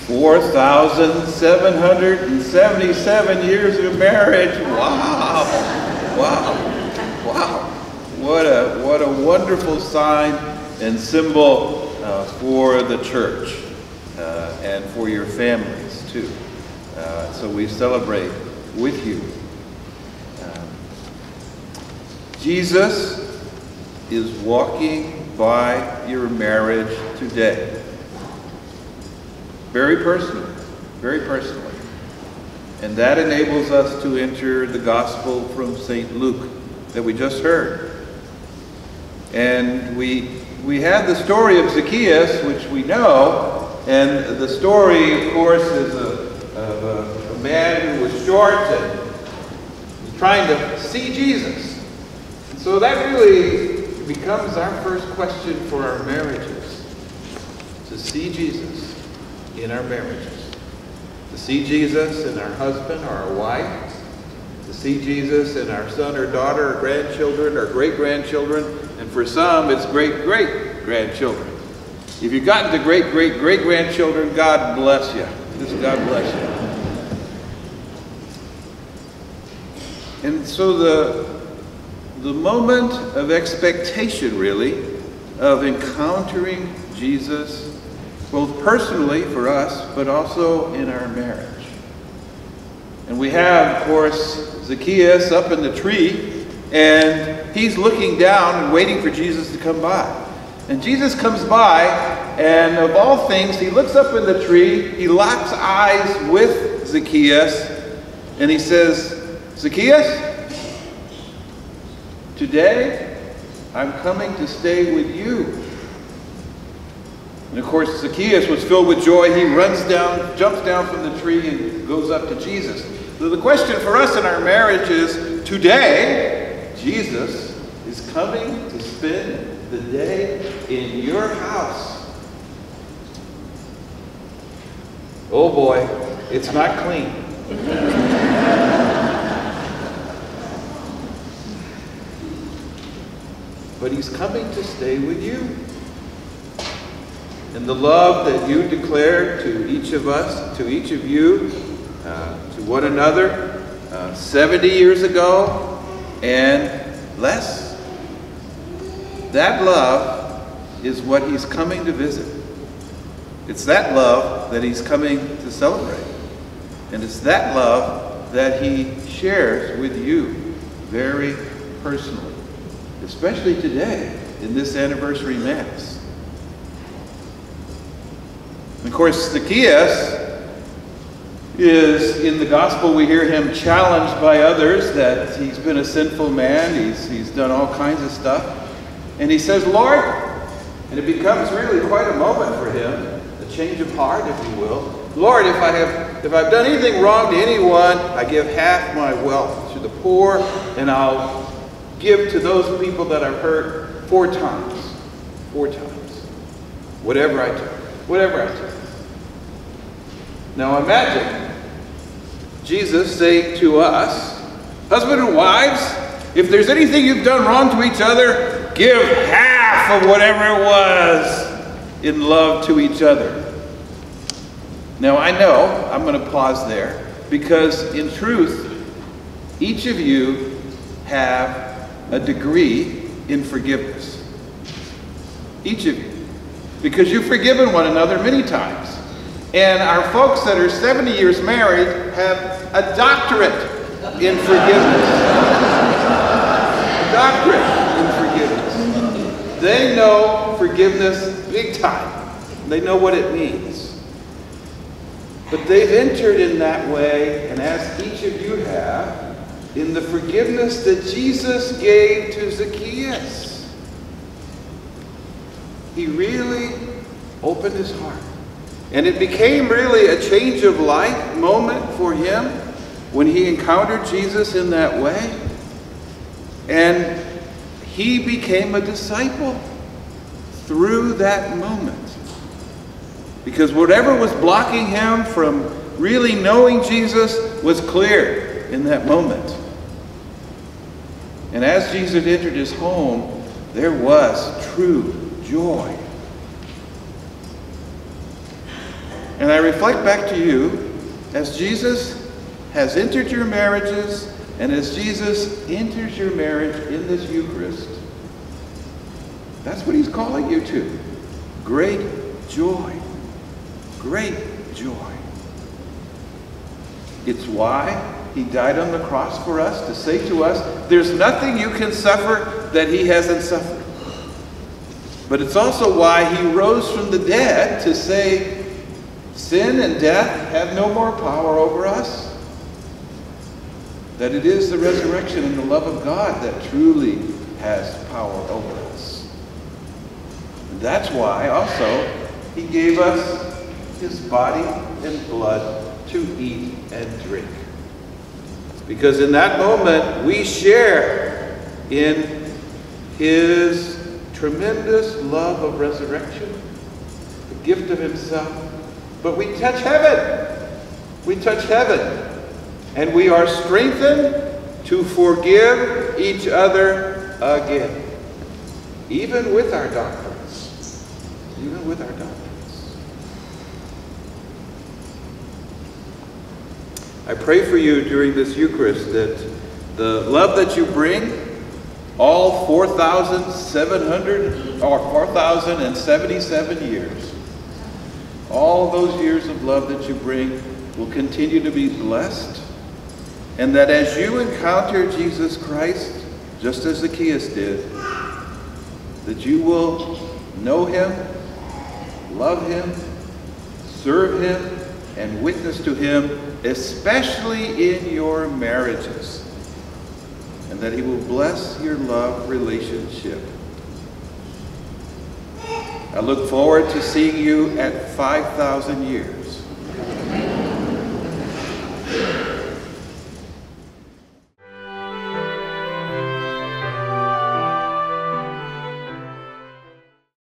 4,777 years of marriage. Wow. Wow. Wow. What a wonderful sign and symbol for the church and for your families too. So we celebrate with you. Jesus is walking by your marriage today. Very personally, very personally. And that enables us to enter the gospel from St. Luke that we just heard. And we had the story of Zacchaeus, which we know, and the story, of course, is of a man who was short and was trying to see Jesus. And so that really becomes our first question for our marriages, to see Jesus in our marriages, to see Jesus in our husband or our wife, to see Jesus in our son or daughter or grandchildren or great-grandchildren, and for some it's great-great-grandchildren. If you've gotten to great-great-great-grandchildren, God bless you. Just God bless you. And so the moment of expectation, really, of encountering Jesus, both personally for us, but also in our marriage. And we have, of course, Zacchaeus up in the tree, and he's looking down and waiting for Jesus to come by. And Jesus comes by, and of all things, he looks up in the tree, he locks eyes with Zacchaeus, and he says, "Zacchaeus, today I'm coming to stay with you." And of course, Zacchaeus was filled with joy. He runs down, jumps down from the tree, and goes up to Jesus. So the question for us in our marriage is, today, Jesus is coming to spend the day in your house. Oh boy, it's not clean. But he's coming to stay with you. And the love that you declared to each of us, to each of you, to one another, 70 years ago and less, that love is what he's coming to visit. It's that love that he's coming to celebrate. And it's that love that he shares with you very personally, especially today in this anniversary Mass. Of course, Zacchaeus is, in the gospel, we hear him challenged by others that he's been a sinful man, he's done all kinds of stuff. And he says, "Lord," and it becomes really quite a moment for him, a change of heart, if you will. "Lord, if I've done anything wrong to anyone, I give half my wealth to the poor, and I'll give to those people that I've hurt 4 times. 4 times. Whatever I took. Whatever I took." Now imagine Jesus saying to us, husband and wives, if there's anything you've done wrong to each other, give half of whatever it was in love to each other. Now I know, I'm going to pause there, because in truth, each of you have a degree in forgiveness. Each of you. Because you've forgiven one another many times. And our folks that are 70 years married have a doctorate in forgiveness. A doctorate in forgiveness. They know forgiveness big time. They know what it means. But they've entered in that way, and as each of you have, in the forgiveness that Jesus gave to Zacchaeus. He really opened his heart. And it became really a change of life moment for him when he encountered Jesus in that way. And he became a disciple through that moment. Because whatever was blocking him from really knowing Jesus was clear in that moment. And as Jesus entered his home, there was true joy. And I reflect back to you, as Jesus has entered your marriages, and as Jesus enters your marriage in this Eucharist, that's what he's calling you to. Great joy. Great joy. It's why he died on the cross for us, to say to us, there's nothing you can suffer that he hasn't suffered. But it's also why he rose from the dead to say, sin and death have no more power over us. That it is the resurrection and the love of God that truly has power over us. And that's why also he gave us his body and blood to eat and drink. Because in that moment we share in his tremendous love of resurrection, the gift of himself. But we touch heaven. We touch heaven. And we are strengthened to forgive each other again. Even with our doctrines. Even with our doctrines. I pray for you during this Eucharist that the love that you bring, all 4,700 or 4,077 years, all those years of love that you bring will continue to be blessed. And that as you encounter Jesus Christ, just as Zacchaeus did, that you will know him, love him, serve him, and witness to him, especially in your marriages. And that he will bless your love relationship. I look forward to seeing you at 5,000 years.